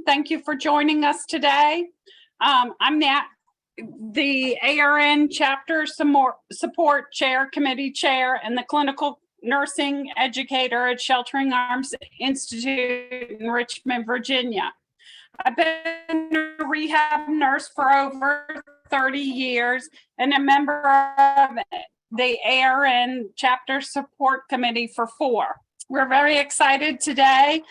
Thank you for joining us today. I'm the ARN Chapter Support Chair, Committee Chair, and the Clinical Nursing Educator at Sheltering Arms Institute in Richmond, Virginia. I've been a rehab nurse for over 30 years and a member of the ARN Chapter Support Committee for 4. We're very excited today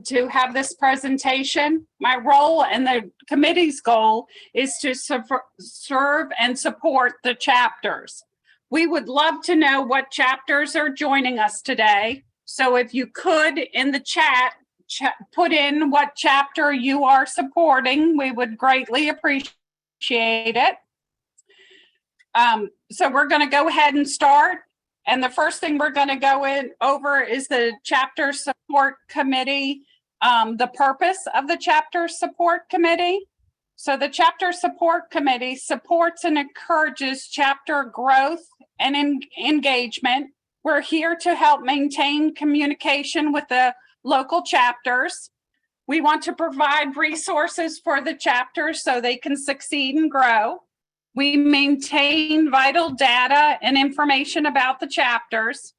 to have this presentation. My role and the committee's goal is to serve and support the chapters. We would love to know what chapters are joining us today. So if you could, in the chat, put in what chapter you are supporting, we would greatly appreciate it. So we're going to go ahead and start. And the first thing we're going to go over is the Chapter Support Committee, the purpose of the Chapter Support Committee. So the Chapter Support Committee supports and encourages chapter growth and engagement. We're here to help maintain communication with the local chapters. We want to provide resources for the chapters so they can succeed and grow. We maintain vital data and information about the chapters,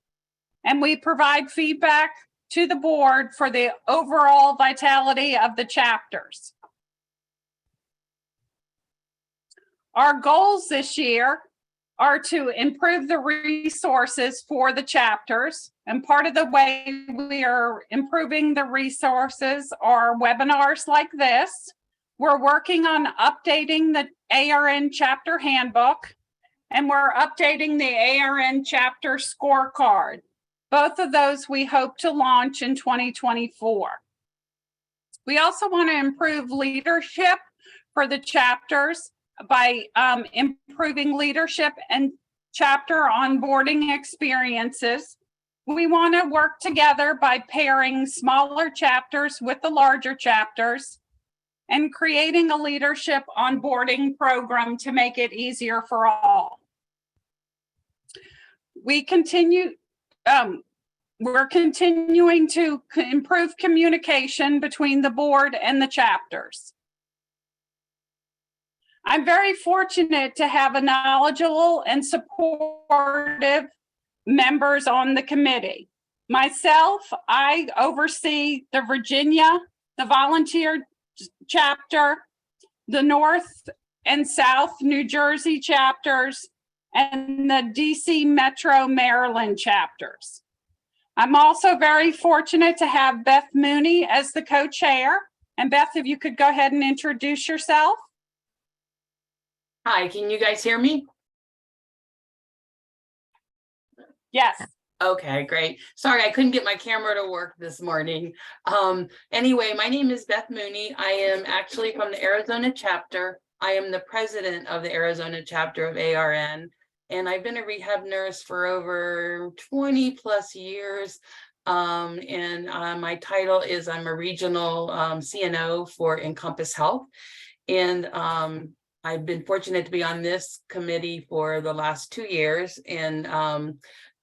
and we provide feedback to the board for the overall vitality of the chapters. Our goals this year are to improve the resources for the chapters, and part of the way we are improving the resources are webinars like this. We're working on updating the ARN chapter handbook, and we're updating the ARN chapter scorecard. Both of those we hope to launch in 2024. We also want to improve leadership for the chapters by improving leadership and chapter onboarding experiences. We want to work together by pairing smaller chapters with the larger chapters and creating a leadership onboarding program to make it easier for all. We're continuing to improve communication between the board and the chapters. I'm very fortunate to have a knowledgeable and supportive members on the committee. Myself, I oversee the Virginia, the volunteer chapter, the North and South New Jersey chapters, and the DC Metro Maryland chapters. I'm also very fortunate to have Beth Mooney as the co-chair. And Beth, if you could go ahead and introduce yourself. Hi, can you guys hear me? Yes. Okay, great. Sorry, I couldn't get my camera to work this morning. Anyway, my name is Beth Mooney. I am actually from the Arizona chapter. I am the president of the Arizona chapter of ARN, and I've been a rehab nurse for over 20 plus years. My title is I'm a regional CNO for Encompass Health. And I've been fortunate to be on this committee for the last 2 years, and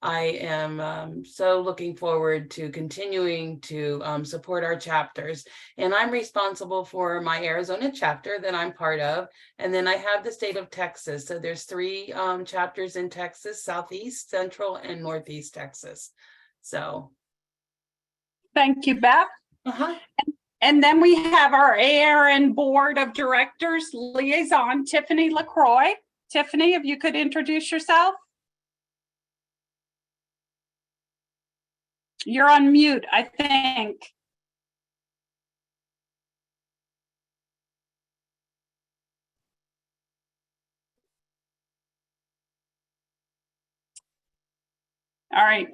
I am so looking forward to continuing to support our chapters. And I'm responsible for my Arizona chapter that I'm part of. And then I have the state of Texas. So there's 3 chapters in Texas: Southeast, Central, and Northeast Texas. So. Thank you, Beth. And then we have our ARN Board of Directors Liaison, Tiffany LaCroix. Tiffany, if you could introduce yourself. You're on mute, I think. All right.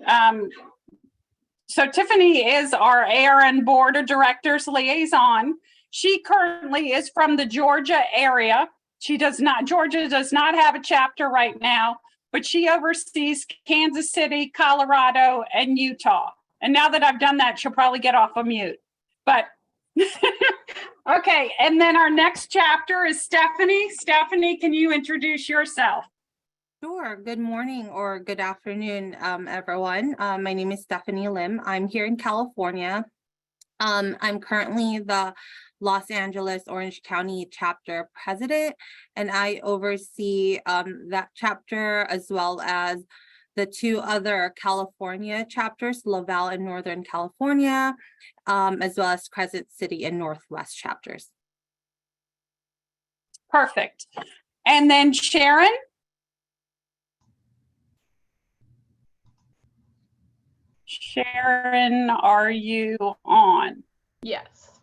So Tiffany is our ARN Board of Directors Liaison. She currently is from the Georgia area. Georgia does not have a chapter right now, but she oversees Kansas City, Colorado, and Utah. And now that I've done that, she'll probably get off of mute. But okay, and then our next chapter is Stephanie. Stephanie, can you introduce yourself? Sure. Good morning or good afternoon, everyone. My name is Stephanie Lim. I'm here in California. I'm currently the Los Angeles Orange County chapter president, and I oversee that chapter as well as the two other California chapters, Laval in Northern California, as well as Crescent City and Northwest chapters. Perfect. And then Sharon? Sharon, are you on? Yes.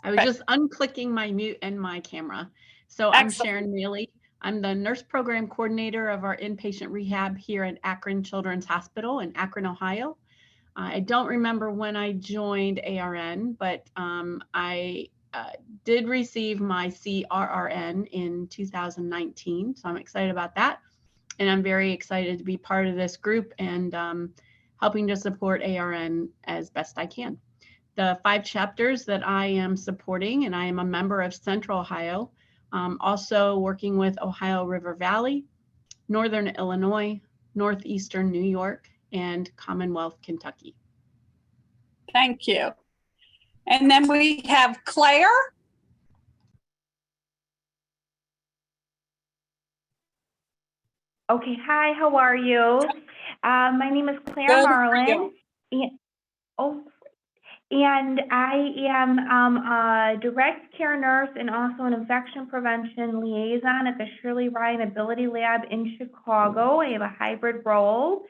I was Okay. just unclicking my mute and my camera. So I'm Excellent. Sharon Mealy. I'm the nurse program coordinator of our inpatient rehab here at Akron Children's Hospital in Akron, Ohio. I don't remember when I joined ARN, but I did receive my CRRN in 2019. So I'm excited about that. And I'm very excited to be part of this group and helping to support ARN as best I can. The 5 chapters that I am supporting, and I am a member of Central Ohio, also working with Ohio River Valley, Northern Illinois, Northeastern New York, and Commonwealth Kentucky. Thank you. And then we have Claire. Okay, hi, how are you? My name is Claire Good, how are Marlin. And I am a direct care nurse and also an infection prevention liaison at the Shirley Ryan Ability Lab in Chicago. I have a hybrid role.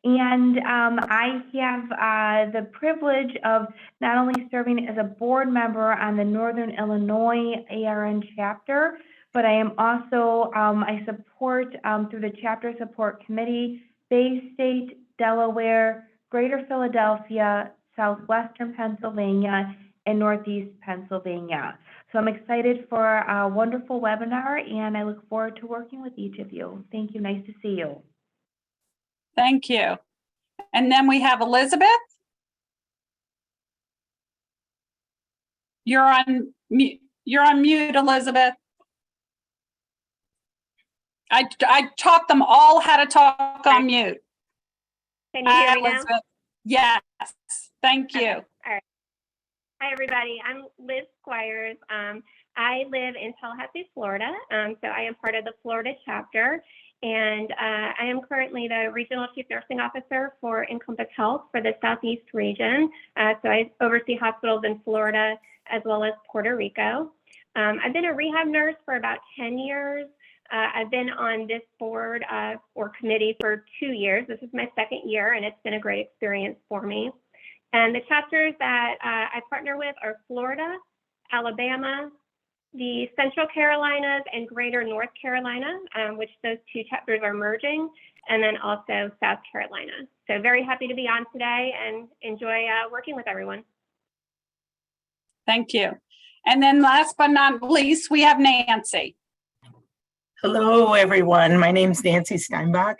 And I have the privilege of not only serving as a board member on the Northern Illinois ARN chapter, but I am also, I support through the Chapter Support Committee, Bay State, Delaware, Greater Philadelphia, Southwestern Pennsylvania, and Northeast Pennsylvania. So I'm excited for a wonderful webinar, and I look forward to working with each of you. Thank you. Nice to see you. Thank you. And then we have Elizabeth. You're on mute. You're on mute, Elizabeth. I taught them all how to talk on mute. Can you hear Hi, me now? Elizabeth. Yes, thank you. Okay. All right. Hi, everybody. I'm Liz Squires. I live in Tallahassee, Florida. So I am part of the Florida chapter, and I am currently the Regional Chief Nursing Officer for Encompass Health for the Southeast region. So I oversee hospitals in Florida as well as Puerto Rico. I've been a rehab nurse for about 10 years. I've been on this board or committee for 2 years. This is my second year, and it's been a great experience for me. And the chapters that I partner with are Florida, Alabama, the Central Carolinas, and Greater North Carolina, which those 2 chapters are merging, and then also South Carolina. So very happy to be on today and enjoy working with everyone. Thank you. And then last but not least, we have Nancy. Hello, everyone. My name is Nancy Steinbach.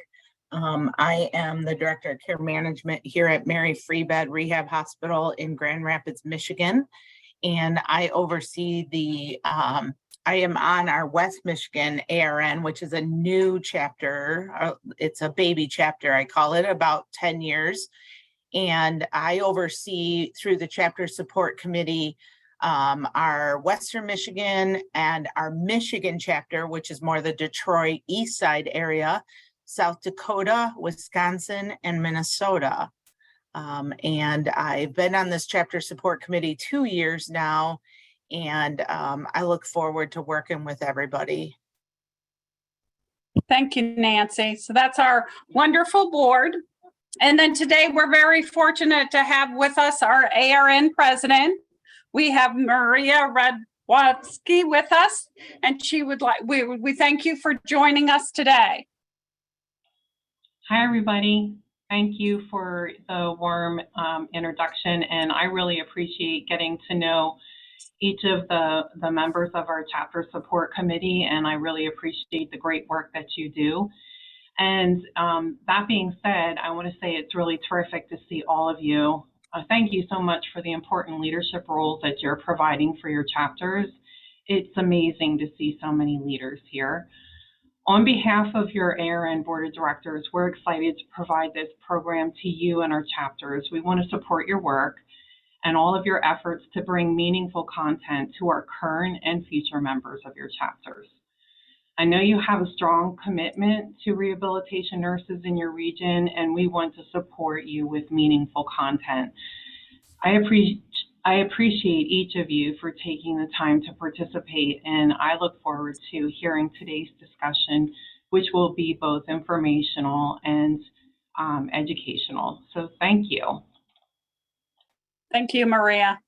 I am the Director of Care Management here at Mary Free Bed Rehab Hospital in Grand Rapids, Michigan. And I oversee I am on our West Michigan ARN, which is a new chapter. It's a baby chapter, I call it, about 10 years. And I oversee through the Chapter Support Committee our Western Michigan and our Michigan chapter, which is more the Detroit East Side area, South Dakota, Wisconsin, and Minnesota. And I've been on this chapter support committee 2 years now, and I look forward to working with everybody. Thank you, Nancy. So that's our wonderful board. And then today we're very fortunate to have with us our ARN president. We have Maria Radwatsky with us, and she would like, we thank you for joining us today. Hi, everybody. Thank you for the warm introduction, and I really appreciate getting to know each of the members of our chapter support committee, and I really appreciate the great work that you do. And that being said, I want to say it's really terrific to see all of you. Thank you so much for the important leadership roles that you're providing for your chapters. It's amazing to see so many leaders here. On behalf of your ARN Board of Directors, we're excited to provide this program to you and our chapters. We want to support your work, and all of your efforts to bring meaningful content to our current and future members of your chapters. I know you have a strong commitment to rehabilitation nurses in your region, and we want to support you with meaningful content. I appreciate each of you for taking the time to participate, and I look forward to hearing today's discussion, which will be both informational and educational. So thank you. Thank you, Maria.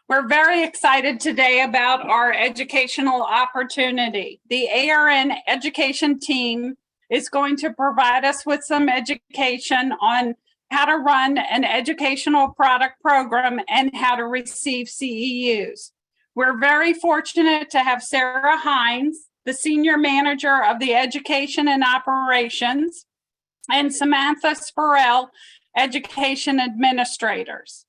We're very excited today about our educational opportunity. The ARN education team is going to provide us with some education on how to run an educational product program and how to receive CEUs. We're very fortunate to have Sarah Hines, the Senior Manager of the Education and Operations, and Samantha Spurrell, Education Administrators.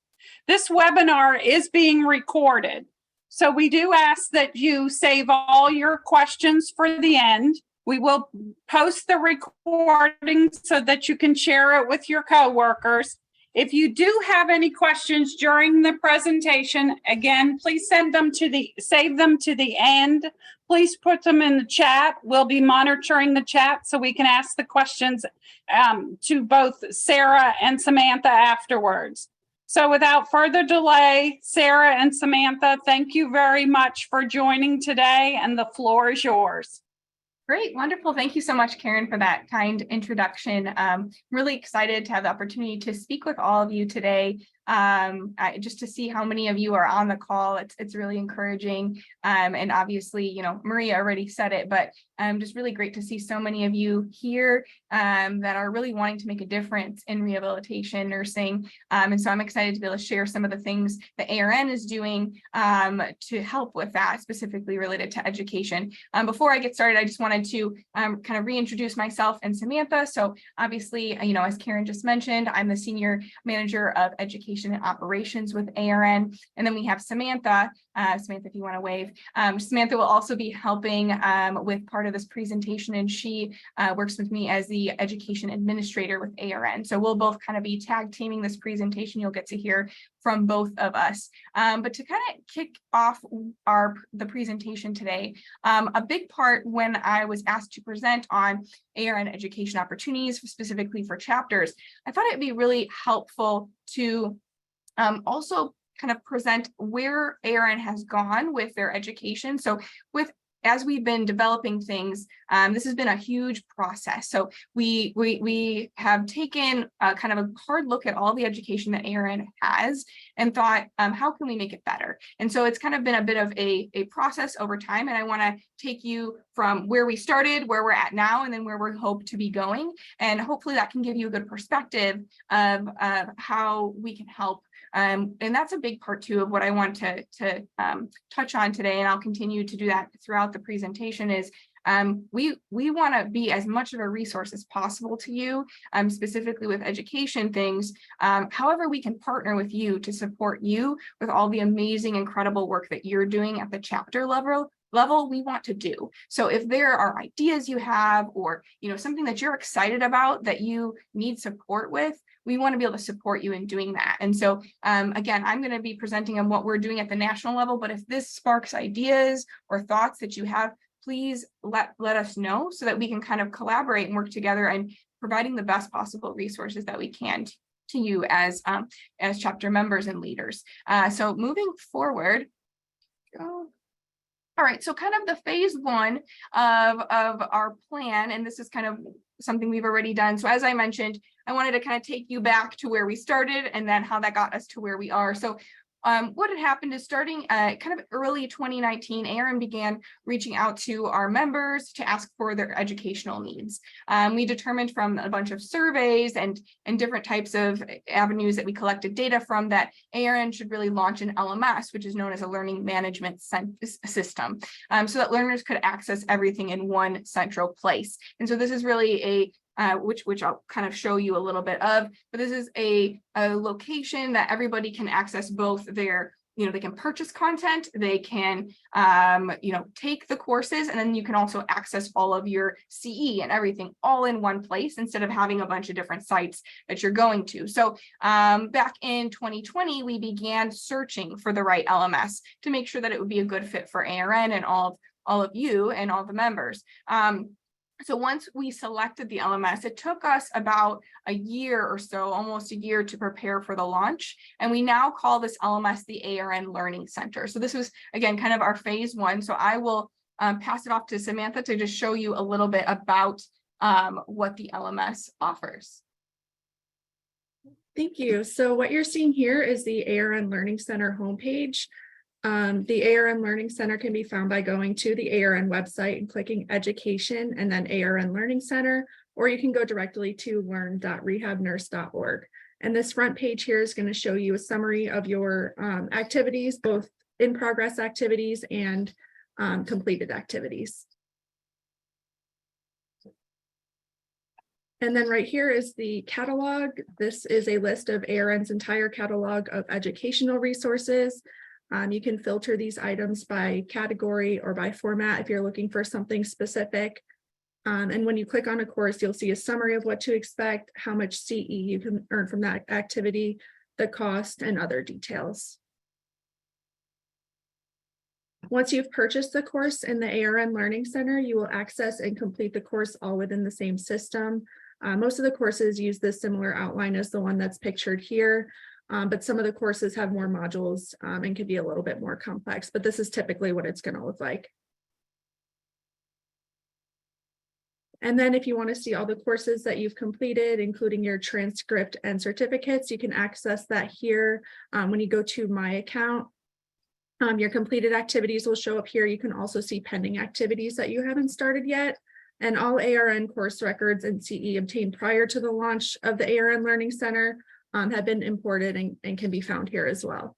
This webinar is being recorded, so we do ask that you save all your questions for the end. We will post the recording so that you can share it with your coworkers. If you do have any questions during the presentation, again, please save them to the end. Please put them in the chat. We'll be monitoring the chat so we can ask the questions to both Sarah and Samantha afterwards. So without further delay, Sarah and Samantha, thank you very much for joining today, and the floor is yours. Great, wonderful. Thank you so much, Karen, for that kind introduction. Really excited to have the opportunity to speak with all of you today. Just to see how many of you are on the call, it's really encouraging. And obviously, you know, Maria already said it, but just really great to see so many of you here that are really wanting to make a difference in rehabilitation nursing. And so I'm excited to be able to share some of the things that ARN is doing to help with that, specifically related to education. Before I get started, I just wanted to kind of reintroduce myself and Samantha. So obviously, you know, as Karen just mentioned, I'm the Senior Manager of Education and Operations with ARN. And then we have Samantha. Samantha, if you want to wave. Samantha will also be helping with part of this presentation, and she works with me as the Education Administrator with ARN. So we'll both kind of be tag teaming this presentation. You'll get to hear from both of us. But to kind of kick off the presentation today, a big part when I was asked to present on ARN education opportunities, specifically for chapters, I thought it'd be really helpful to also kind of present where ARN has gone with their education. So as we've been developing things, this has been a huge process. So we have taken kind of a hard look at all the education that ARN has and thought, how can we make it better? And so it's kind of been a bit of a process over time. And I want to take you from where we started, where we're at now, and then where we hope to be going. And hopefully that can give you a good perspective of how we can help. And that's a big part too of what I want to touch on today, and I'll continue to do that throughout the presentation, is we want to be as much of a resource as possible to you, specifically with education things. However, we can partner with you to support you with all the amazing, incredible work that you're doing at the chapter level we want to do. So if there are ideas you have, or something that you're excited about that you need support with, we want to be able to support you in doing that. And so again, I'm going to be presenting on what we're doing at the national level, but if this sparks ideas or thoughts that you have, please let us know so that we can kind of collaborate and work together and providing the best possible resources that we can to you as chapter members and leaders. So moving forward. All right, so kind of the phase one of our plan, and this is kind of something we've already done. So as I mentioned, I wanted to kind of take you back to where we started and then how that got us to where we are. So what had happened is starting kind of early 2019, ARN began reaching out to our members to ask for their educational needs. We determined from a bunch of surveys and different types of avenues that we collected data from that ARN should really launch an LMS, which is known as a learning management system, so that learners could access everything in one central place. And so this is really a which I'll kind of show you a little bit of, but this is a location that everybody can access both their they can purchase content, they can, take the courses, and then you can also access all of your CE and everything all in one place instead of having a bunch of different sites that you're going to. So back in 2020, we began searching for the right LMS to make sure that it would be a good fit for ARN and all of you and all the members. So once we selected the LMS, it took us about a year or so, almost a year, to prepare for the launch. And we now call this LMS the ARN Learning Center. So this was, again, kind of our phase one. So I will pass it off to Samantha to just show you a little bit about what the LMS offers. Thank you. So what you're seeing here is the ARN Learning Center homepage. The ARN Learning Center can be found by going to the ARN website and clicking Education and then ARN Learning Center, or you can go directly to learn.rehabnurse.org. And this front page here is going to show you a summary of your activities, both in progress activities and completed activities. And then right here is the catalog. This is a list of ARN's entire catalog of educational resources. You can filter these items by category or by format if you're looking for something specific. And when you click on a course, you'll see a summary of what to expect, how much CE you can earn from that activity, the cost, and other details. Once you've purchased the course in the ARN Learning Center, you will access and complete the course all within the same system. Most of the courses use this similar outline as the one that's pictured here. But some of the courses have more modules and can be a little bit more complex, but this is typically what it's going to look like. And then if you want to see all the courses that you've completed, including your transcript and certificates, you can access that here. When you go to My Account, your completed activities will show up here. You can also see pending activities that you haven't started yet. And all ARN course records and CE obtained prior to the launch of the ARN Learning Center have been imported and can be found here as well.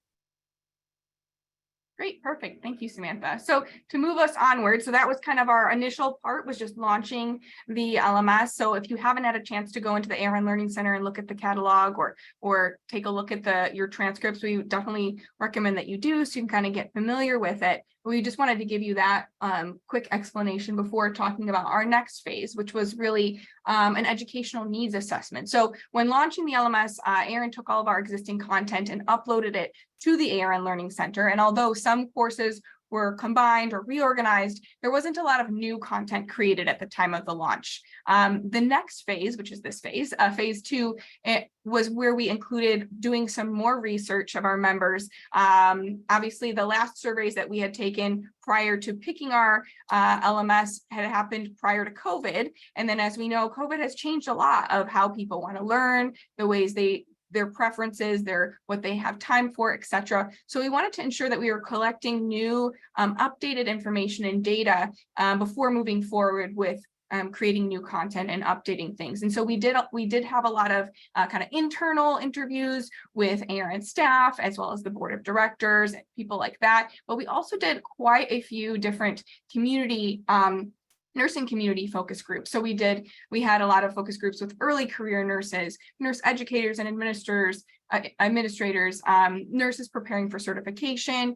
Great, perfect. Thank you, Samantha. So to move us onward, so that was kind of our initial part, was just launching the LMS. So if you haven't had a chance to go into the ARN Learning Center and look at the catalog or take a look at your transcripts, we definitely recommend that you do so you can kind of get familiar with it. We just wanted to give you that quick explanation before talking about our next phase, which was really an educational needs assessment. So when launching the LMS, ARN took all of our existing content and uploaded it to the ARN Learning Center. And although some courses were combined or reorganized, there wasn't a lot of new content created at the time of the launch. The next phase, which is this phase, phase two, it was where we included doing some more research of our members. Obviously, the last surveys that we had taken prior to picking our LMS had happened prior to COVID. And then as we know, COVID has changed a lot of how people want to learn, the ways their preferences, what they have time for, etc. So we wanted to ensure that we were collecting new updated information and data before moving forward with creating new content and updating things. And so we did have a lot of kind of internal interviews with ARN staff, as well as the board of directors, people like that. But we also did quite a few different community nursing community focus groups. So we had a lot of focus groups with early career nurses, nurse educators and administrators, nurses preparing for certification,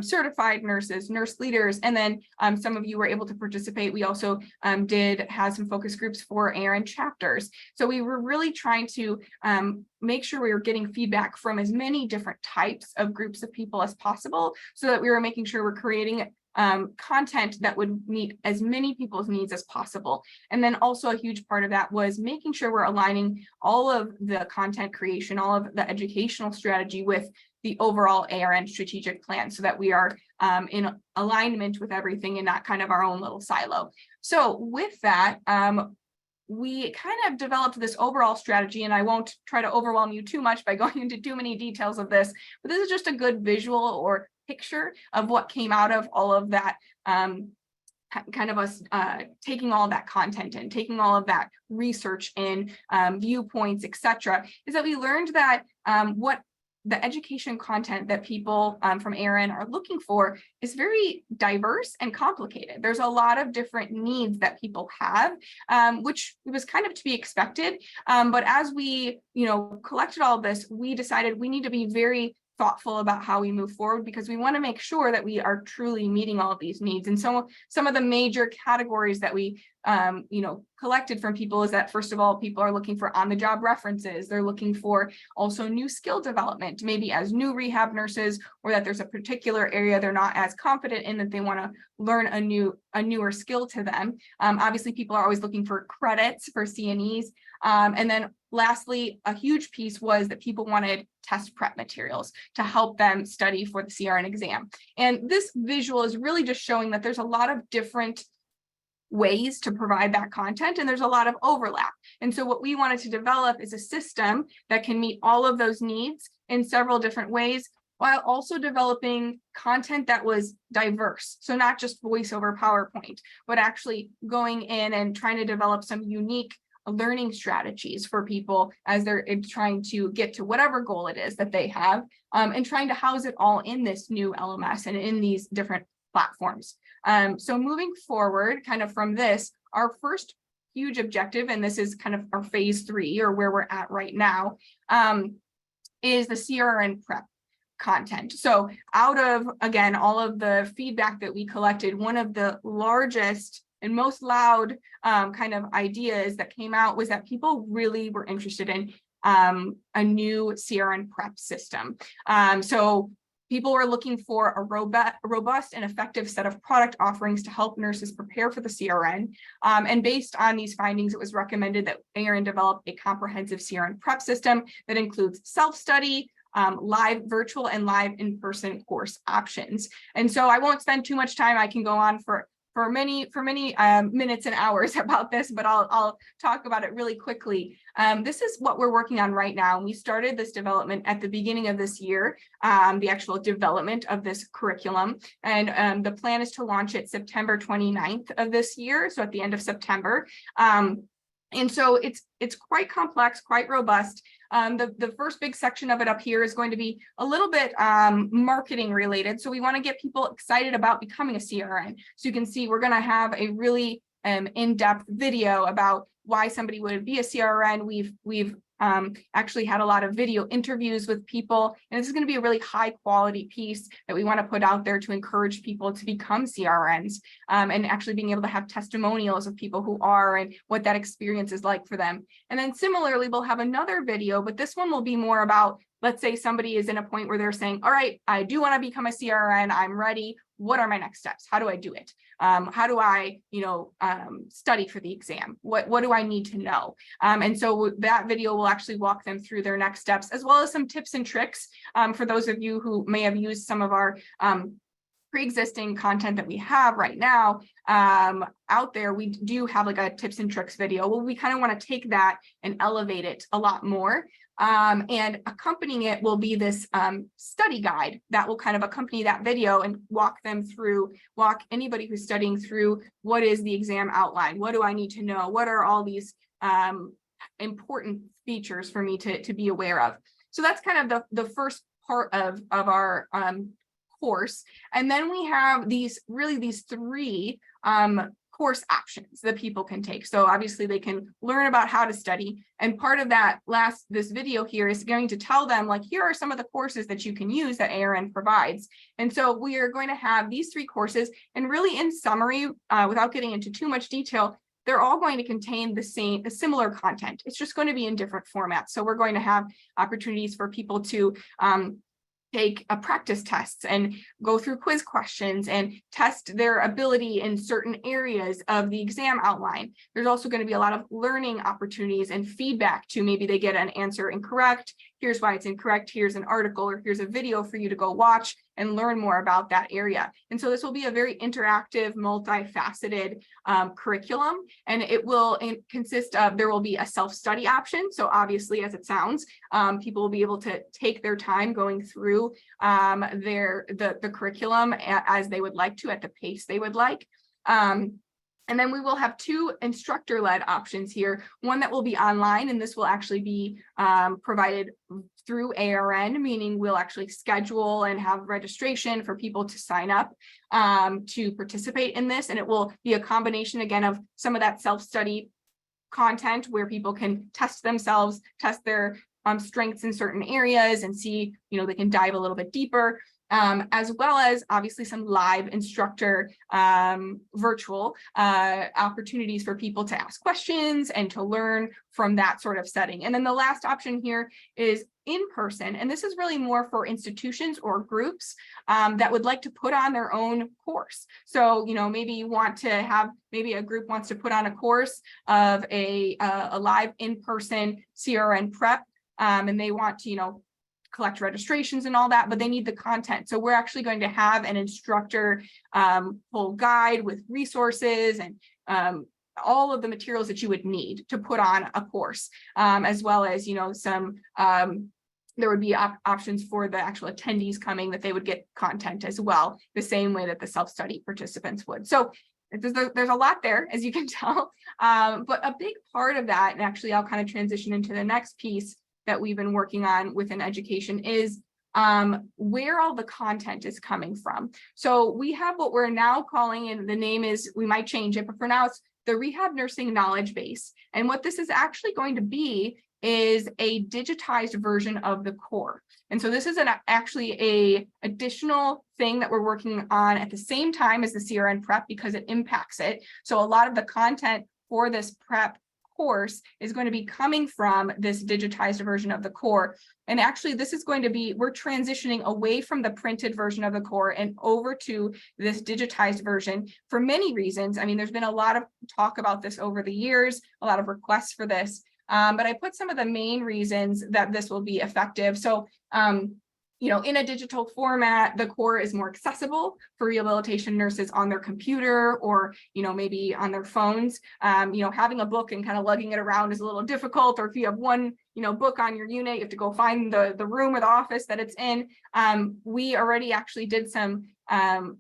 certified nurses, nurse leaders, and then some of you were able to participate. We also did have some focus groups for ARN chapters. So we were really trying to make sure we were getting feedback from as many different types of groups of people as possible, so that we were making sure we're creating content that would meet as many people's needs as possible. And then also a huge part of that was making sure we're aligning all of the content creation, all of the educational strategy with the overall ARN strategic plan, so that we are in alignment with everything and not kind of our own little silo. So with that, we kind of developed this overall strategy, and I won't try to overwhelm you too much by going into too many details of this, but this is just a good visual or picture of what came out of all of that, kind of us taking all of that content and taking all of that research and viewpoints, etc., is that we learned that what the education content that people from ARN are looking for is very diverse and complicated. There's a lot of different needs that people have, which was kind of to be expected. But as we, collected all of this, we decided we need to be very thoughtful about how we move forward, because we want to make sure that we are truly meeting all of these needs. And so some of the major categories that we collected from people is that, first of all, people are looking for on-the-job references. They're looking for also new skill development, maybe as new rehab nurses, or that there's a particular area they're not as confident in that they want to learn a newer skill to them. Obviously, people are always looking for credits for CNEs. And then lastly, a huge piece was that people wanted test prep materials to help them study for the CRN exam. And this visual is really just showing that there's a lot of different ways to provide that content, and there's a lot of overlap. And so what we wanted to develop is a system that can meet all of those needs in several different ways, while also developing content that was diverse. So not just voice over PowerPoint, but actually going in and trying to develop some unique learning strategies for people as they're trying to get to whatever goal it is that they have, and trying to house it all in this new LMS and in these different platforms. So moving forward, kind of from this, our first huge objective, and this is kind of our phase 3 or where we're at right now, is the CRN prep content. So out of, again, all of the feedback that we collected, one of the largest and most loud kind of ideas that came out was that people really were interested in a new CRN prep system. So people were looking for a robust and effective set of product offerings to help nurses prepare for the CRN. And based on these findings, it was recommended that ARN develop a comprehensive CRN prep system that includes self-study, live virtual and live in-person course options. And so I won't spend too much time. I can go on for many minutes and hours about this, but I'll talk about it really quickly. This is what we're working on right now. We started this development at the beginning of this year, the actual development of this curriculum. And the plan is to launch it September 29th of this year, so at the end of September. And so it's quite complex, quite robust. The first big section of it up here is going to be a little bit marketing related. So we want to get people excited about becoming a CRN. So you can see we're going to have a really in-depth video about why somebody would be a CRN. We've actually had a lot of video interviews with people, and this is going to be a really high quality piece that we want to put out there to encourage people to become CRNs, and actually being able to have testimonials of people who are and what that experience is like for them. And then similarly, we'll have another video, but this one will be more about, let's say somebody is in a point where they're saying, all right, I do want to become a CRN, I'm ready. What are my next steps? How do I do it? How do I, study for the exam? What do I need to know? And so that video will actually walk them through their next steps, as well as some tips and tricks for those of you who may have used some of our pre-existing content that we have right now out there. We do have like a tips and tricks video. Well, we kind of want to take that and elevate it a lot more. And accompanying it will be this study guide that will kind of accompany that video and walk anybody who's studying through what is the exam outline, what do I need to know, what are all these important features for me to be aware of. So that's kind of the first part of our course. And then we have these 3 course options that people can take. So obviously they can learn about how to study. And part of that this video here is going to tell them, like, here are some of the courses that you can use that ARN provides. And so we are going to have these 3 courses, and really in summary, without getting into too much detail, they're all going to contain the similar content. It's just going to be in different formats. So we're going to have opportunities for people to take practice tests and go through quiz questions and test their ability in certain areas of the exam outline. There's also going to be a lot of learning opportunities and feedback to maybe they get an answer incorrect. Here's why it's incorrect. Here's an article, or here's a video for you to go watch and learn more about that area. And so this will be a very interactive, multifaceted curriculum, and it will consist of, there will be a self-study option. So obviously, as it sounds, people will be able to take their time going through the curriculum as they would like to, at the pace they would like. And then we will have 2 instructor-led options here, one that will be online, and this will actually be provided through ARN, meaning we'll actually schedule and have registration for people to sign up to participate in this. And it will be a combination, again, of some of that self-study content where people can test themselves, test their strengths in certain areas and see, they can dive a little bit deeper. As well as obviously some live instructor virtual opportunities for people to ask questions and to learn from that sort of setting. And then the last option here is in person. And this is really more for institutions or groups that would like to put on their own course. So, maybe you want to have, maybe a group wants to put on a course of a live in-person CRN prep, and they want to, collect registrations and all that, but they need the content. So we're actually going to have an instructor full guide with resources and all of the materials that you would need to put on a course, as well as, some, there would be options for the actual attendees coming that they would get content as well, the same way that the self-study participants would. So there's a lot there, as you can tell, but a big part of that, and actually I'll kind of transition into the next piece that we've been working on within education, is where all the content is coming from. So we have what we're now calling, and the name is, we might change it, but for now it's the Rehab Nursing Knowledge Base. And what this is actually going to be is a digitized version of the core. And so this is actually a additional thing that we're working on at the same time as the CRN prep, because it impacts it. So a lot of the content for this prep course is going to be coming from this digitized version of the core. And actually this is going to be, we're transitioning away from the printed version of the core and over to this digitized version for many reasons. I mean, there's been a lot of talk about this over the years, a lot of requests for this, but I put some of the main reasons that this will be effective. So in a digital format, the core is more accessible for rehabilitation nurses on their computer or, maybe on their phones. Having a book and kind of lugging it around is a little difficult, or if you have one, book on your unit, you have to go find the room or the office that it's in. We already actually did some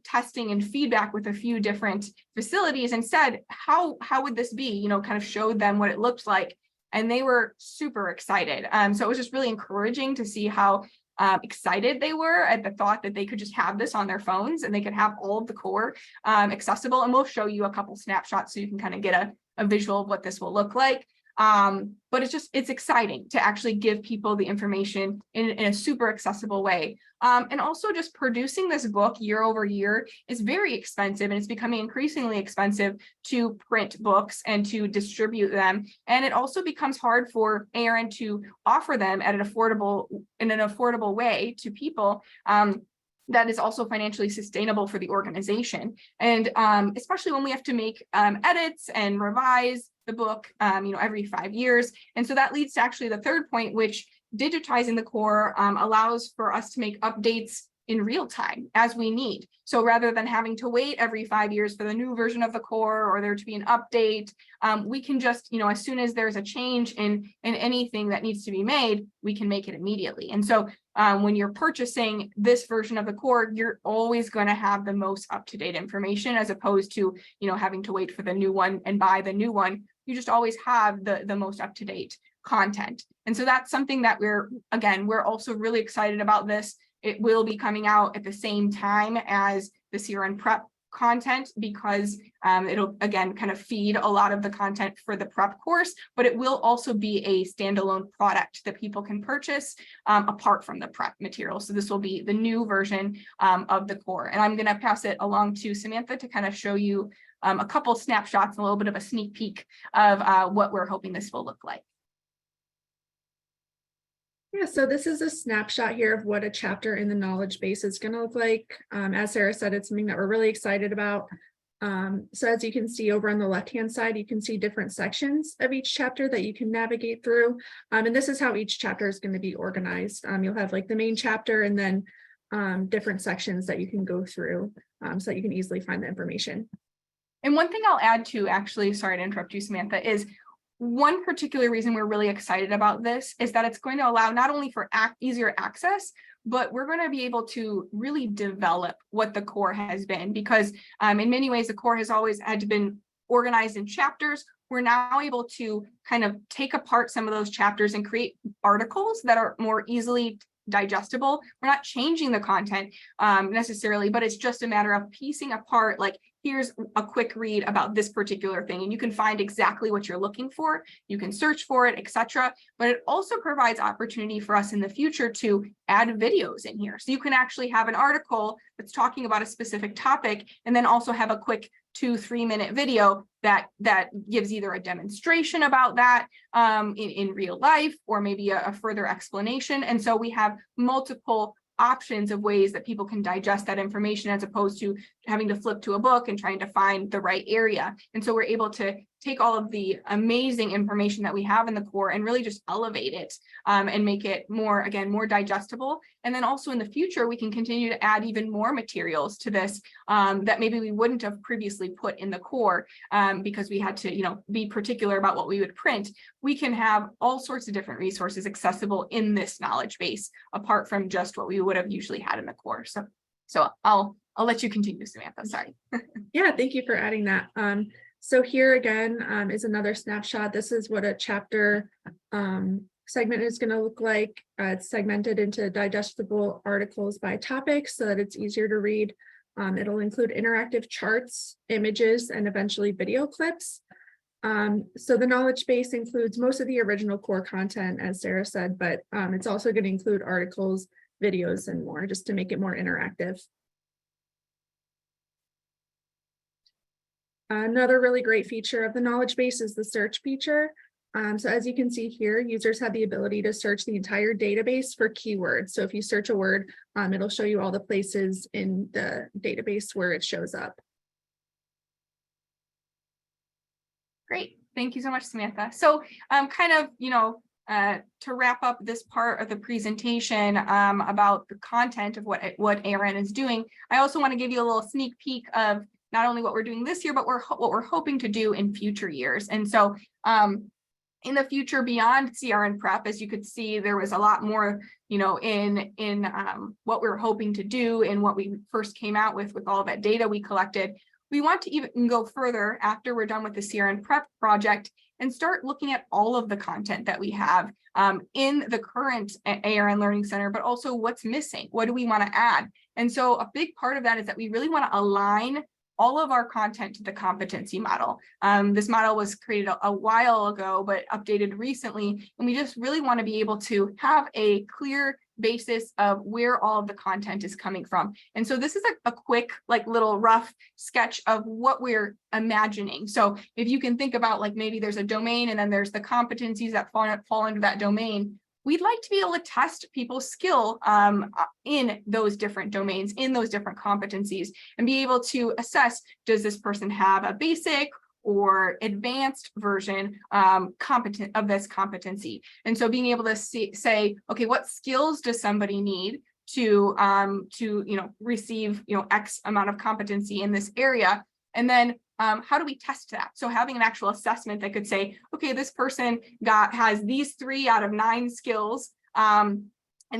testing and feedback with a few different facilities and said, how would this be, kind of showed them what it looked like. And they were super excited. So it was just really encouraging to see how excited they were at the thought that they could just have this on their phones and they could have all of the core accessible. And we'll show you a couple snapshots so you can kind of get a visual of what this will look like. But it's exciting to actually give people the information in a super accessible way. And also just producing this book year over year is very expensive, and it's becoming increasingly expensive to print books and to distribute them. And it also becomes hard for ARN to offer them at an affordable way to people. That is also financially sustainable for the organization. And especially when we have to make edits and revise the book, every 5 years. And so that leads to actually the third point, which digitizing the core allows for us to make updates in real time as we need. So rather than having to wait every 5 years for the new version of the core or there to be an update, we can just, as soon as there's a change in anything that needs to be made, we can make it immediately. And so when you're purchasing this version of the core, you're always going to have the most up-to-date information, as opposed to, having to wait for the new one and buy the new one. You just always have the most up-to-date content. And so that's something that we're also really excited about this. It will be coming out at the same time as the CRN prep content, because it'll again kind of feed a lot of the content for the prep course, but it will also be a standalone product that people can purchase apart from the prep material. So this will be the new version of the core. And I'm going to pass it along to Samantha to kind of show you a couple snapshots, a little bit of a sneak peek of what we're hoping this will look like. Yeah, so this is a snapshot here of what a chapter in the knowledge base is going to look like. As Sarah said, it's something that we're really excited about. So as you can see over on the left-hand side, you can see different sections of each chapter that you can navigate through. And this is how each chapter is going to be organized. You'll have like the main chapter and then different sections that you can go through so that you can easily find the information. And one thing I'll add to, actually, sorry to interrupt you, Samantha, is one particular reason we're really excited about this is that it's going to allow not only for easier access, but we're going to be able to really develop what the core has been, because in many ways, the core has always had to been organized in chapters. We're now able to kind of take apart some of those chapters and create articles that are more easily digestible. We're not changing the content necessarily, but it's just a matter of piecing apart, like, here's a quick read about this particular thing, and you can find exactly what you're looking for. You can search for it, etc. But it also provides opportunity for us in the future to add videos in here. So you can actually have an article that's talking about a specific topic, and then also have a quick 2-3 minute video that gives either a demonstration about that in real life, or maybe a further explanation. And so we have multiple options of ways that people can digest that information, as opposed to having to flip to a book and trying to find the right area. And so we're able to take all of the amazing information that we have in the core and really just elevate it and make it more, again, more digestible. And then also in the future, we can continue to add even more materials to this that maybe we wouldn't have previously put in the core because we had to, you know, be particular about what we would print. We can have all sorts of different resources accessible in this knowledge base, apart from just what we would have usually had in the core. So I'll let you continue, Samantha. Sorry. Yeah, thank you for adding that. So here again is another snapshot. This is what a chapter segment is going to look like. It's segmented into digestible articles by topic so that it's easier to read. It'll include interactive charts, images, and eventually video clips. So the knowledge base includes most of the original core content, as Sarah said, but it's also going to include articles, videos, and more, just to make it more interactive. Another really great feature of the knowledge base is the search feature. So as you can see here, users have the ability to search the entire database for keywords. So if you search a word, it'll show you all the places in the database where it shows up. Great. Thank you so much, Samantha. So kind of, you know, to wrap up this part of the presentation about the content of what ARN is doing, I also want to give you a little sneak peek of not only what we're doing this year, but what we're hoping to do in future years. And so in the future beyond CRN prep, as you could see, there was a lot more, you know, in what we're hoping to do and what we first came out with all that data we collected. We want to even go further after we're done with the CRN prep project and start looking at all of the content that we have in the current ARN Learning Center, but also what's missing. What do we want to add? And so a big part of that is that we really want to align all of our content to the competency model. This model was created a while ago, but updated recently. And we just really want to be able to have a clear basis of where all of the content is coming from. And so this is a quick, like little rough sketch of what we're imagining. So if you can think about like maybe there's a domain and then there's the competencies that fall into that domain, we'd like to be able to test people's skill in those different domains, in those different competencies, and be able to assess, does this person have a basic or advanced version competent of this competency? And so being able to say, okay, what skills does somebody need to you know, receive, you know, X amount of competency in this area? And then how do we test that? So having an actual assessment that could say, okay, this person has these 3 out of 9 skills. And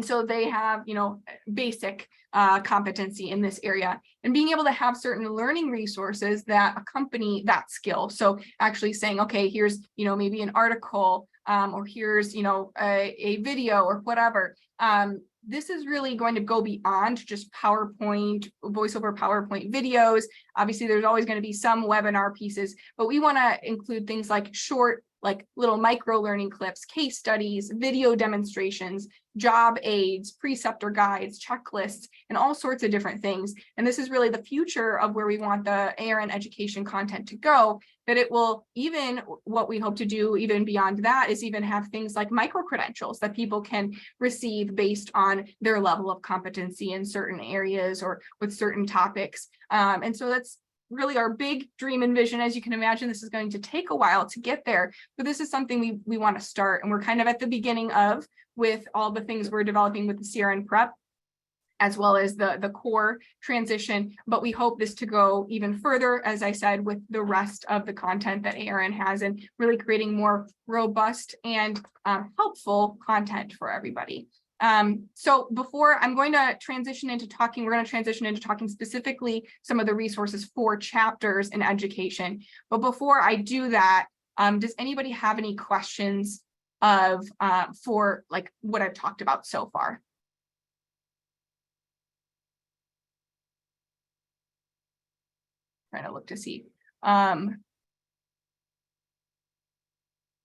so they have, you know, basic competency in this area, and being able to have certain learning resources that accompany that skill. So actually saying, okay, here's, you know, maybe an article or here's, you know, a video or whatever. This is really going to go beyond just PowerPoint, voice over PowerPoint videos. Obviously, there's always going to be some webinar pieces, but we want to include things like short, like little micro learning clips, case studies, video demonstrations, job aids, preceptor guides, checklists, and all sorts of different things. And this is really the future of where we want the ARN education content to go, that it will even, what we hope to do even beyond that is even have things like micro credentials that people can receive based on their level of competency in certain areas or with certain topics. And so that's really our big dream and vision. As you can imagine, this is going to take a while to get there, but this is something we want to start. And we're kind of at the beginning of with all the things we're developing with the CRN prep, as well as the core transition. But we hope this to go even further, as I said, with the rest of the content that ARN has, and really creating more robust and helpful content for everybody. So before I'm going to transition into talking, we're going to transition into talking specifically some of the resources for chapters in education. But before I do that, does anybody have any questions for like what I've talked about so far? trying to look to see.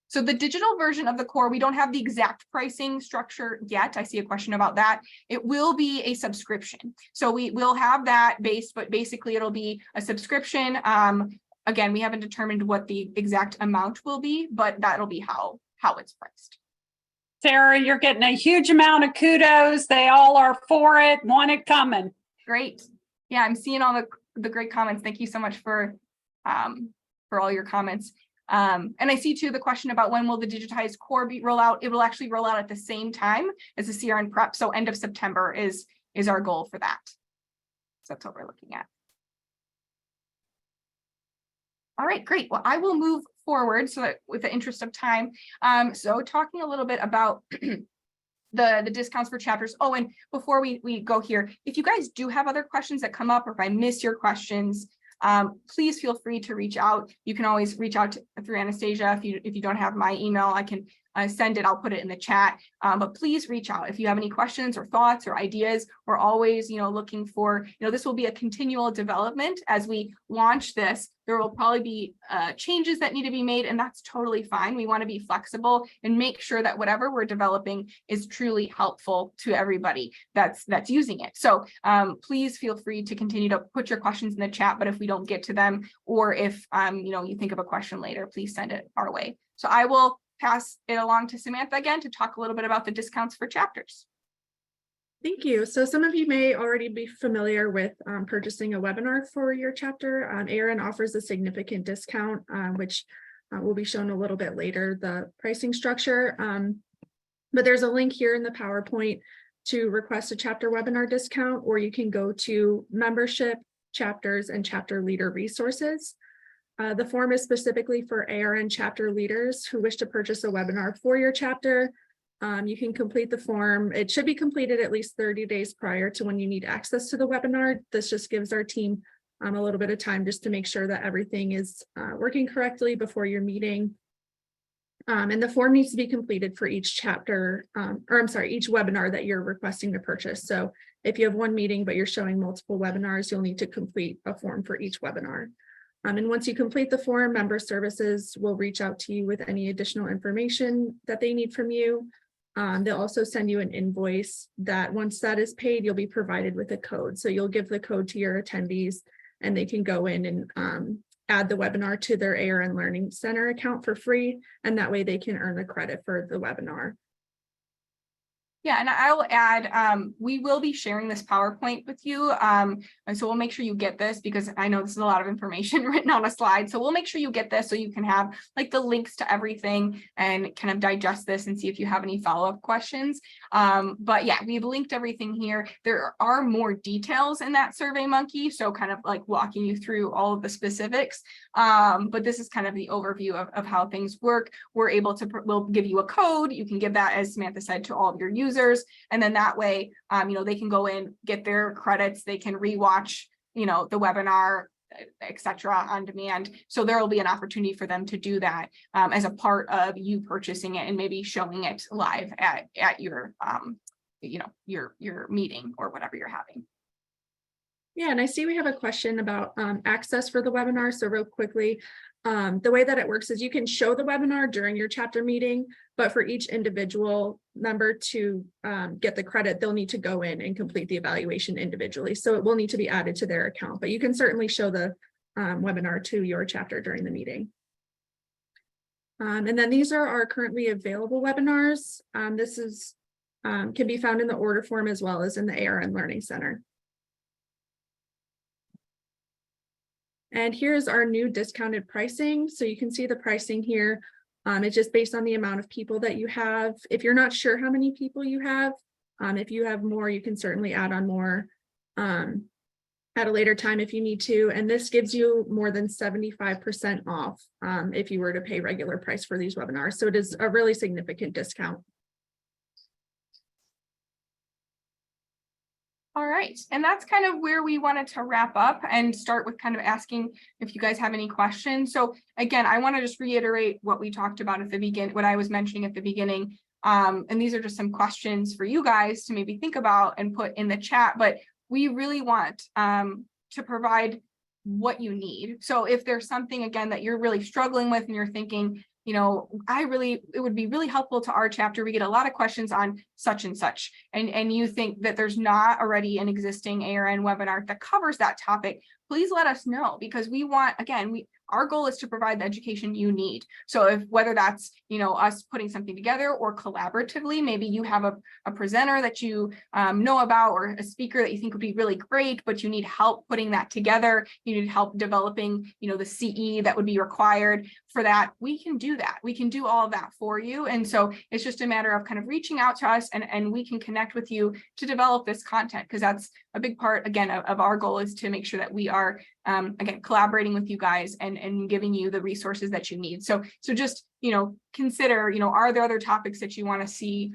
So the digital version of the core, we don't have the exact pricing structure yet. I see a question about that. It will be a subscription. So we will have that base, but basically it'll be a subscription. Again, we haven't determined what the exact amount will be, but that'll be how it's priced. Sarah, you're getting a huge amount of kudos. They all are for it, want it coming. Great. Yeah, I'm seeing all the great comments. Thank you so much for all your comments. And I see too the question about when will the digitized core be roll out? It will actually roll out at the same time as the CRN prep. So end of September is our goal for that. So that's what we're looking at. All right, great. Well, I will move forward so that with the interest of time. So talking a little bit about the discounts for chapters. Oh, and before we go here, if you guys do have other questions that come up, or if I miss your questions, please feel free to reach out. You can always reach out through Anastasia. If you don't have my email, I can send it. I'll put it in the chat. But please reach out if you have any questions or thoughts or ideas. We're always, looking for, this will be a continual development as we launch this. There will probably be changes that need to be made, and that's totally fine. We want to be flexible and make sure that whatever we're developing is truly helpful to everybody that's using it. So please feel free to continue to put your questions in the chat, but if we don't get to them, or if you think of a question later, please send it our way. So I will pass it along to Samantha again to talk a little bit about the discounts for chapters. Thank you. So some of you may already be familiar with purchasing a webinar for your chapter. ARN offers a significant discount, which will be shown a little bit later, the pricing structure. But there's a link here in the PowerPoint to request a chapter webinar discount, or you can go to membership, chapters, and chapter leader resources. The form is specifically for ARN chapter leaders who wish to purchase a webinar for your chapter. You can complete the form. It should be completed at least 30 days prior to when you need access to the webinar. This just gives our team a little bit of time just to make sure that everything is working correctly before your meeting. And the form needs to be completed for each chapter, each webinar that you're requesting to purchase. So if you have one meeting, but you're showing multiple webinars, you'll need to complete a form for each webinar. And once you complete the form, member services will reach out to you with any additional information that they need from you. They'll also send you an invoice that once that is paid, you'll be provided with a code. So you'll give the code to your attendees and they can go in and add the webinar to their ARN Learning Center account for free. And that way they can earn the credit for the webinar. Yeah, and I will add, we will be sharing this PowerPoint with you. And so we'll make sure you get this because I know this is a lot of information written on a slide. So we'll make sure you get this so you can have like the links to everything and kind of digest this and see if you have any follow-up questions. But yeah, we've linked everything here. There are more details in that SurveyMonkey, so kind of like walking you through all of the specifics. But this is kind of the overview of how things work. We'll give you a code. You can give that, as Samantha said, to all of your users. And then that way, they can go in, get their credits, they can rewatch, the webinar, etc. on demand. So there will be an opportunity for them to do that as a part of you purchasing it and maybe showing it live at your, your meeting or whatever you're having. Yeah, and I see we have a question about access for the webinar. So real quickly, the way that it works is you can show the webinar during your chapter meeting, but for each individual member to get the credit, they'll need to go in and complete the evaluation individually. So it will need to be added to their account, but you can certainly show the webinar to your chapter during the meeting. And then these are our currently available webinars. This is can be found in the order form as well as in the ARN Learning Center. And here's our new discounted pricing. So you can see the pricing here. It's just based on the amount of people that you have. If you're not sure how many people you have, if you have more, you can certainly add on more at a later time if you need to. And this gives you more than 75% off if you were to pay regular price for these webinars. So it is a really significant discount. All right, and that's kind of where we wanted to wrap up and start with kind of asking if you guys have any questions. So again, I want to just reiterate what we talked about at the beginning, what I was mentioning at the beginning. And these are just some questions for you guys to maybe think about and put in the chat, but we really want to provide what you need. So if there's something, again, that you're really struggling with and you're thinking, you know, it would be really helpful to our chapter. We get a lot of questions on such and such, and you think that there's not already an existing ARN webinar that covers that topic, please let us know, because we want, again, our goal is to provide the education you need. So if whether that's, you know, us putting something together or collaboratively, maybe you have a presenter that you know about, or a speaker that you think would be really great, but you need help putting that together, you need help developing, you know, the CE that would be required for that, we can do that. We can do all of that for you. And so it's just a matter of kind of reaching out to us, and we can connect with you to develop this content, because that's a big part, again, of our goal, is to make sure that we are, again, collaborating with you guys and giving you the resources that you need. So just, you know, consider, you know, are there other topics that you want to see?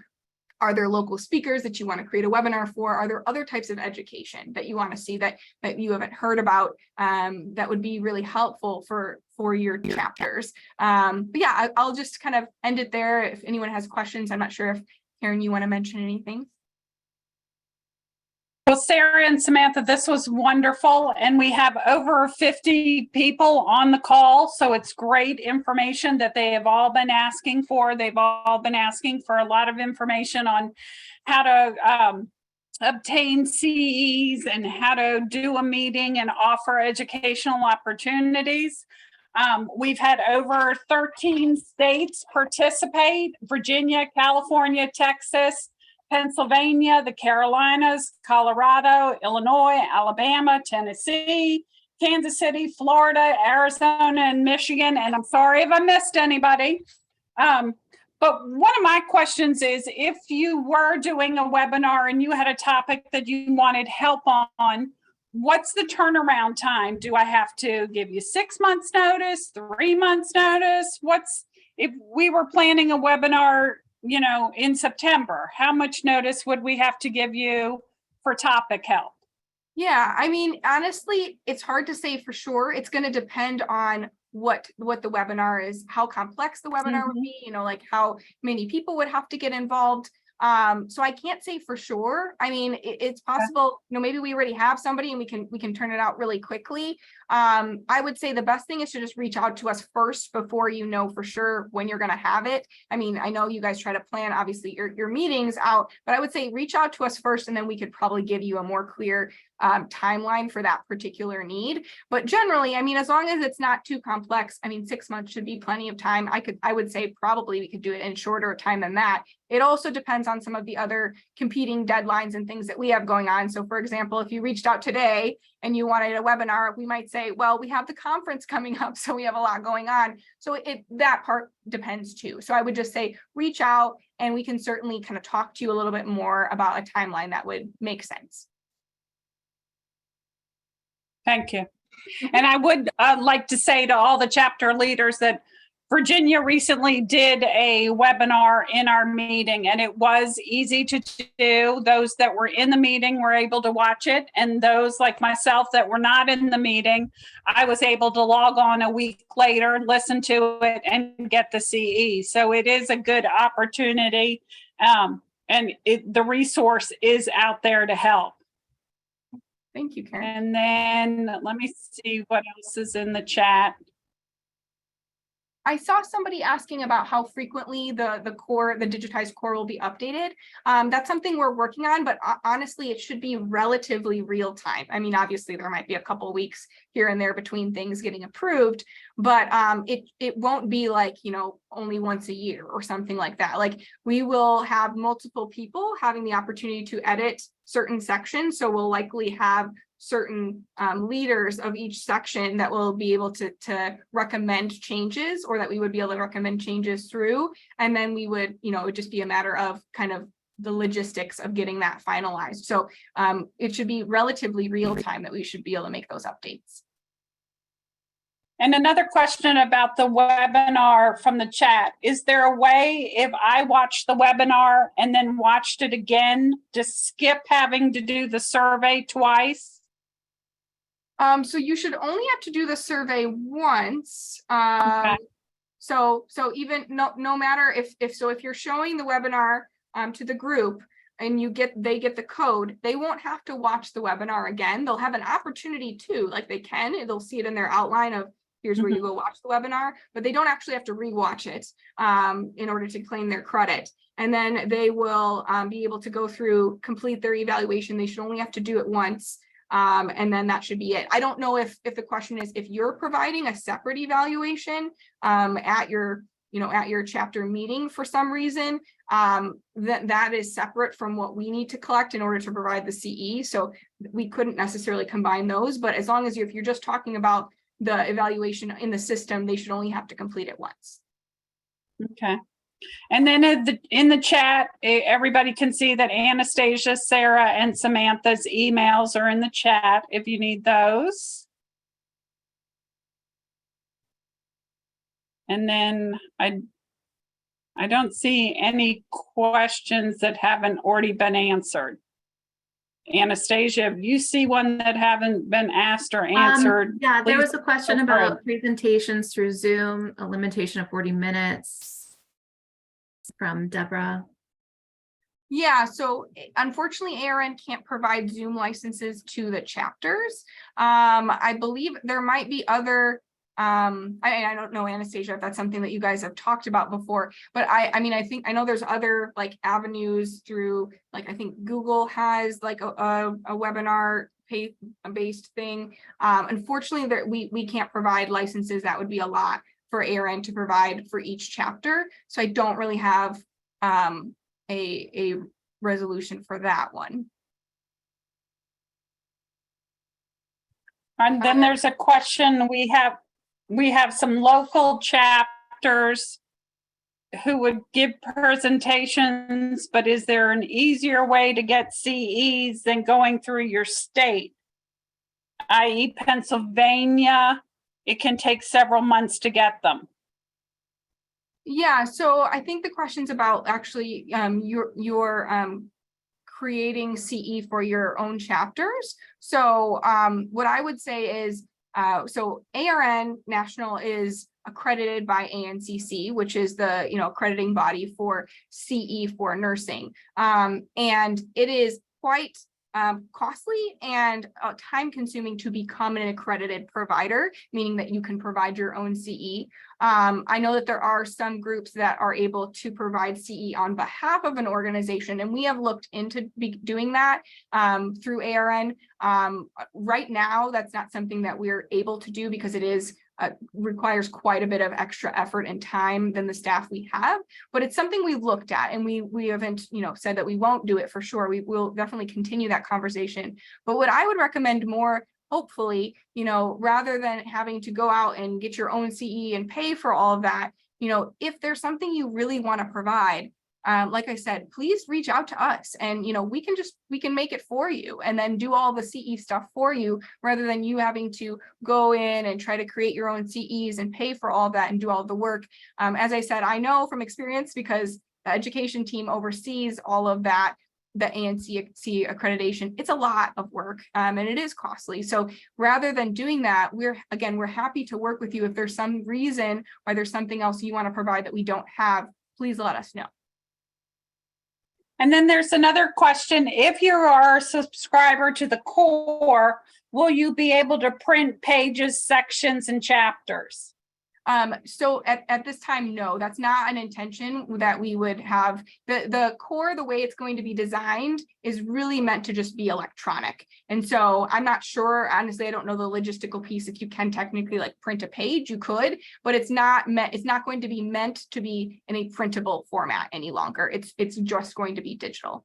Are there local speakers that you want to create a webinar for? Are there other types of education that you want to see that you haven't heard about, that would be really helpful for your chapters? But yeah, I'll just kind of end it there. If anyone has questions, I'm not sure if Karen, you want to mention anything? Well, Sarah and Samantha, this was wonderful, and we have over 50 people on the call, so it's great information that they have all been asking for. They've all been asking for a lot of information on how to obtain CEs and how to do a meeting and offer educational opportunities. We've had over 13 states participate: Virginia, California, Texas, Pennsylvania, the Carolinas, Colorado, Illinois, Alabama, Tennessee, Kansas City, Florida, Arizona, and Michigan. And I'm sorry if I missed anybody. But one of my questions is, if you were doing a webinar and you had a topic that you wanted help on, what's the turnaround time? Do I have to give you 6 months notice, 3 months notice? If we were planning a webinar, you know, in September, how much notice would we have to give you for topic help? Yeah, I mean, honestly, it's hard to say for sure. It's going to depend on what the webinar is, how complex the webinar would be, you know, like how many people would have to get involved. So I can't say for sure. I mean, it's possible, you know, maybe we already have somebody and we can turn it out really quickly. I would say the best thing is to just reach out to us first before you know for sure when you're going to have it. I mean, I know you guys try to plan, obviously, your meetings out, but I would say reach out to us first, and then we could probably give you a more clear timeline for that particular need. But generally, I mean, as long as it's not too complex, I mean, 6 months should be plenty of time. I would say probably we could do it in shorter time than that. It also depends on some of the other competing deadlines and things that we have going on. So for example, if you reached out today and you wanted a webinar, we might say, well, we have the conference coming up, so we have a lot going on. So that part depends too. So I would just say, reach out and we can certainly kind of talk to you a little bit more about a timeline that would make sense. Thank you. And I would like to say to all the chapter leaders that Virginia recently did a webinar in our meeting, and it was easy to do. Those that were in the meeting were able to watch it, and those like myself that were not in the meeting, I was able to log on a week later, listen to it, and get the CE. So it is a good opportunity, and the resource is out there to help. Thank you, Karen. And then let me see what else is in the chat. I saw somebody asking about how frequently the digitized core will be updated. That's something we're working on, but honestly, it should be relatively real time. I mean, obviously there might be a couple weeks here and there between things getting approved, but it won't be like, you know, only once a year or something like that. Like, we will have multiple people having the opportunity to edit certain sections. So we'll likely have certain leaders of each section that will be able to recommend changes, or that we would be able to recommend changes through. And then we would, you know, it would just be a matter of kind of the logistics of getting that finalized. So it should be relatively real time that we should be able to make those updates. And another question about the webinar from the chat. Is there a way, if I watched the webinar and then watched it again, to skip having to do the survey twice? So you should only have to do the survey once. Okay. So even no matter if you're showing the webinar to the group and they get the code, they won't have to watch the webinar again. They'll have an opportunity to, like they can, they'll see it in their outline of here's where you go watch the webinar, but they don't actually have to rewatch it in order to claim their credit. And then they will be able to go through, complete their evaluation. They should only have to do it once. And then that should be it. I don't know if the question is if you're providing a separate evaluation at your chapter meeting for some reason, that is separate from what we need to collect in order to provide the CE. So we couldn't necessarily combine those, but as long as if you're just talking about the evaluation in the system, they should only have to complete it once. Okay. And then in the chat, everybody can see that Anastasia, Sarah, and Samantha's emails are in the chat if you need those. And then I don't see any questions that haven't already been answered. Anastasia, if you see one that haven't been asked or answered. Yeah, there please was a question go ahead. about presentations through Zoom, a limitation of 40 minutes from Deborah. Yeah, so unfortunately, ARN can't provide Zoom licenses to the chapters. I believe there might be other, I don't know, Anastasia, if that's something that you guys have talked about before, but I know there's other like avenues through, like I think Google has like a webinar pay-based thing. Unfortunately, we can't provide licenses. That would be a lot for ARN to provide for each chapter. So I don't really have a resolution for that one. And then there's a question, we have some local chapters who would give presentations, but is there an easier way to get CEs than going through your state? i.e. Pennsylvania, it can take several months to get them. Yeah, so I think the question's about actually your creating CE for your own chapters. So what I would say is, so ARN National is accredited by ANCC, which is the accrediting body for CE for nursing. And it is quite costly and time consuming to become an accredited provider, meaning that you can provide your own CE. I know that there are some groups that are able to provide CE on behalf of an organization, and we have looked into doing that through ARN. Right now, that's not something that we're able to do because it is requires quite a bit of extra effort and time than the staff we have, but it's something we've looked at, and we haven't said that we won't do it for sure. We will definitely continue that conversation. But what I would recommend more, hopefully, rather than having to go out and get your own CE and pay for all of that, if there's something you really want to provide, like I said, please reach out to us, and we can make it for you and then do all the CE stuff for you, rather than you having to go in and try to create your own CEs and pay for all that and do all the work. As I said, I know from experience, because the education team oversees all of that, the ANCC accreditation, it's a lot of work and it is costly. So rather than doing that, we're happy to work with you. If there's some reason why there's something else you want to provide that we don't have, please let us know. And then there's another question. If you are a subscriber to the core, will you be able to print pages, sections, and chapters? So at this time, no, that's not an intention that we would have. The core, the way it's going to be designed, is really meant to just be electronic. And so I'm not sure, honestly, I don't know the logistical piece. If you can technically like print a page, you could, but it's not going to be meant to be in a printable format any longer. It's just going to be digital.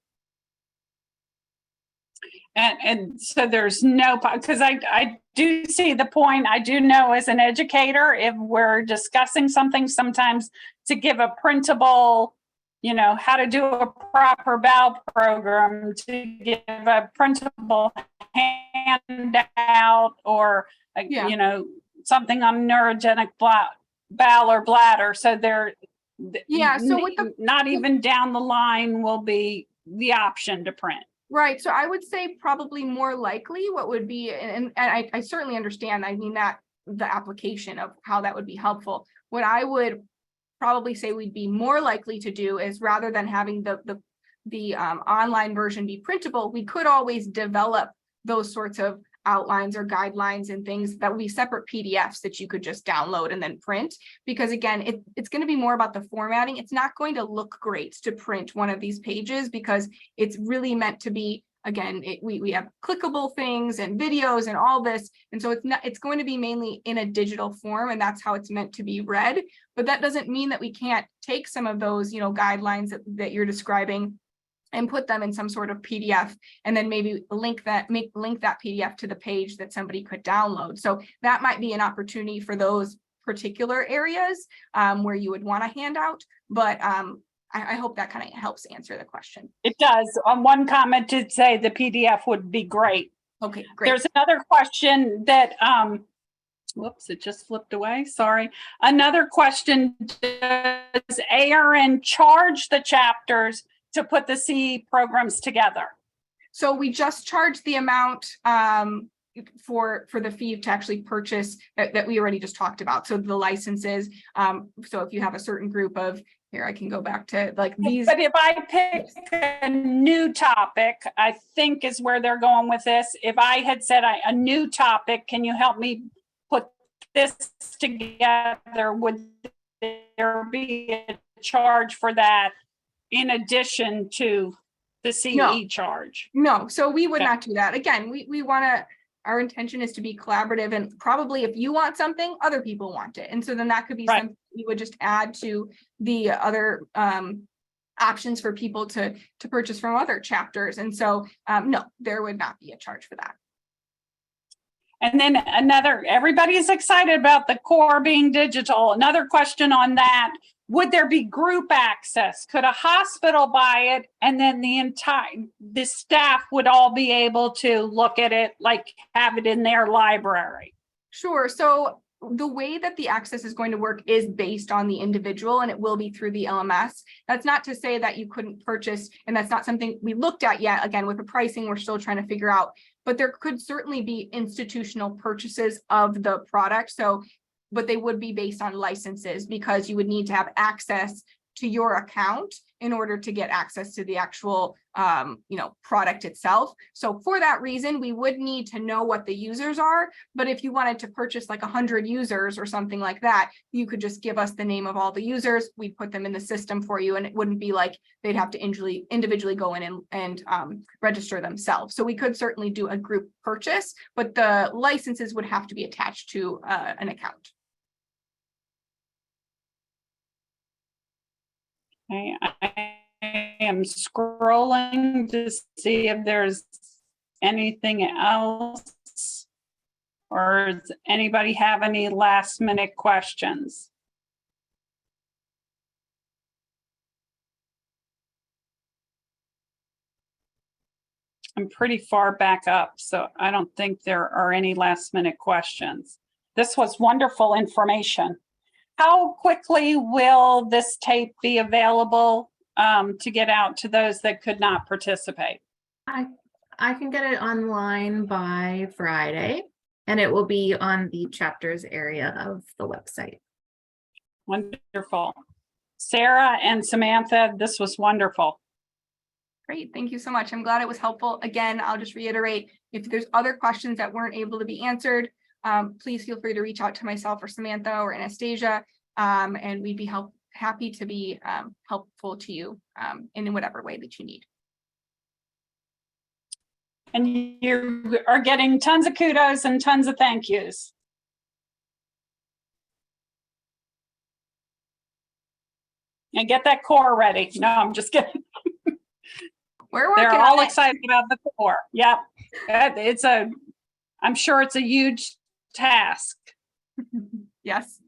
And so there's no, because I do see the point. I do know as an educator, if we're discussing something, sometimes to give a printable, how to do a proper bowel program, to give a printable handout, or, something on neurogenic bowel or bladder. So so not even down the line will be the option to print. Right. So I would say probably more likely what would be, and I certainly understand, that the application of how that would be helpful. What I would probably say we'd be more likely to do is, rather than having the the online version be printable, we could always develop those sorts of outlines or guidelines and things that would be separate PDFs that you could just download and then print. Because again, it's going to be more about the formatting. It's not going to look great to print one of these pages because it's really meant to be, again, we have clickable things and videos and all this. And so it's going to be mainly in a digital form, and that's how it's meant to be read. But that doesn't mean that we can't take some of those, guidelines that you're describing and put them in some sort of PDF, and then maybe link that PDF to the page that somebody could download. So that might be an opportunity for those particular areas where you would want a handout. But I hope that kind of helps answer the question. It does. One comment did say the PDF would be great. Okay, great. There's another question that, whoops, it just flipped away. Sorry. Another question, does ARN charge the chapters to put the CE programs together? So we just charge the amount for the fee to actually purchase that we already just talked about. So the licenses. So if you have a certain group of, here I can go back to like these. But if I pick a new topic, I think is where they're going with this. If I had said a new topic, can you help me put this together? Would there be a charge for that in addition to the CE charge? No, so we would Okay. not do that. Again, we want to, our intention is to be collaborative, and probably if you want something, other people want it. And so then that could be Right. something we would just add to the other options for people to purchase from other chapters. And so no, there would not be a charge for that. And then everybody's excited about the core being digital. Another question on that, would there be group access? Could a hospital buy it and then the staff would all be able to look at it, like have it in their library? Sure. So the way that the access is going to work is based on the individual, and it will be through the LMS. That's not to say that you couldn't purchase, and that's not something we looked at yet. Again, with the pricing, we're still trying to figure out, but there could certainly be institutional purchases of the product. So, but they would be based on licenses, because you would need to have access to your account in order to get access to the actual product itself. So for that reason, we would need to know what the users are. But if you wanted to purchase like 100 users or something like that, you could just give us the name of all the users. We'd put them in the system for you, and it wouldn't be like they'd have to individually go in and register themselves. So we could certainly do a group purchase, but the licenses would have to be attached to an account. I am scrolling to see if there's anything else, or does anybody have any last minute questions? I'm pretty far back up, so I don't think there are any last minute questions. This was wonderful information. How quickly will this tape be available to get out to those that could not participate? I can get it online by Friday, and it will be on the chapters area of the website. Wonderful. Sarah and Samantha, this was wonderful. Great, thank you so much. I'm glad it was helpful. Again, I'll just reiterate, if there's other questions that weren't able to be answered, please feel free to reach out to myself or Samantha or Anastasia, and we'd be happy to be helpful to you in whatever way that you need. And you are getting tons of kudos and tons of thank yous. And get that core ready. No, I'm just kidding. We're working They're all on it. excited about the core. Yep. I'm sure it's a huge task. Yes.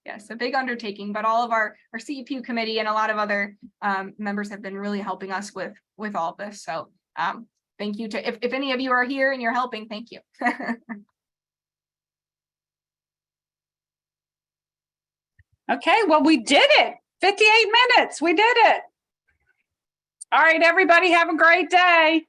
Yes, a big undertaking, but all of our CEPU committee and a lot of other members have been really helping us with all this. So thank you to, if any of you are here and you're helping, thank you. Okay, well, we did it. 58 minutes. We did it. All right, everybody, have a great day.